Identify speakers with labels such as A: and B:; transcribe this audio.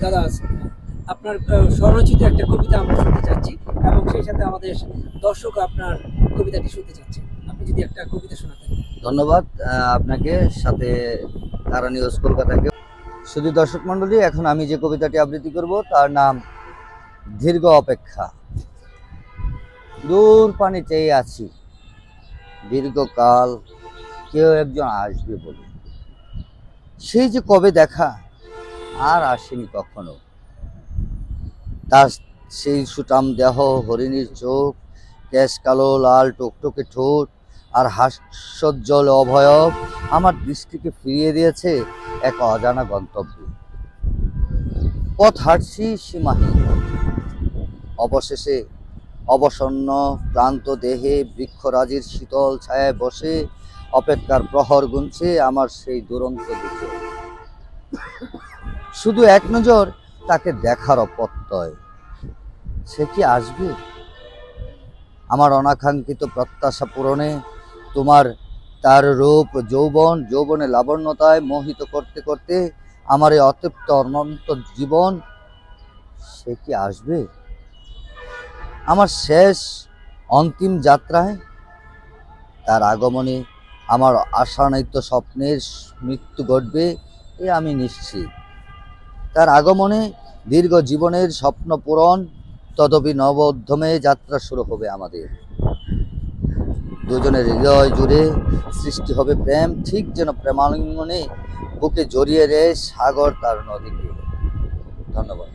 A: দাদা, আপনার স্বরচিত একটা কবিতা আমরা শুনতে চাচ্ছি এবং সেই সাথে আমাদের দর্শক আপনার কবিতাটি শুনতে চাচ্ছে। আপনি যদি একটা কবিতা শোনাতেন।
B: ধন্যবাদ আপনাকে, সাথে তারা নিউজ কলকাতাকে। শুধু দর্শক মণ্ডলী, এখন আমি যে কবিতাটি আবৃত্তি করব তার নাম দীর্ঘ অপেক্ষা। দূর পানে চেয়ে আছি দীর্ঘকাল, কেউ একজন আসবে বলে। সেই যে কবে দেখা, আর আসেনি কখনো। তার সেই সুটাম দেহ, হরিণীর চোখ, কেশ কালো লাল টকটকে ঠোঁট আর হাস্যোজ্জ্বল অভয়ব আমার দৃষ্টিকে ফিরিয়ে দিয়েছে এক অজানা গন্তব্যে। পথ হাঁটছি সীমাহীন, অবশেষে অবসন্ন ক্লান্ত দেহে বৃক্ষরাজির শীতল ছায়ায় বসে অপেক্ষার প্রহর গুনছে আমার সেই দুরন্ত দিকে। শুধু এক নজর তাকে দেখার অপত্যয়। সে কি আসবে আমার অনাকাঙ্ক্ষিত প্রত্যাশা পূরণে? তোমার তার রূপ যৌবনে লাবণ্যতায় মোহিত করতে করতে আমার এই অতৃপ্ত অনন্ত জীবন। সে কি আসবে আমার শেষ অন্তিম যাত্রায়? তার আগমনে আমার আশান্বিত স্বপ্নের মৃত্যু ঘটবে, এ আমি নিশ্চিত। তার আগমনে দীর্ঘ জীবনের স্বপ্ন পূরণ, তদপি নব উদ্যমে যাত্রা শুরু হবে আমাদের। দুজনের হৃদয় জুড়ে সৃষ্টি হবে প্রেম, ঠিক যেন প্রেমালিঙ্গনে বুকে জড়িয়ে রে সাগর তার নদীকে। ধন্যবাদ।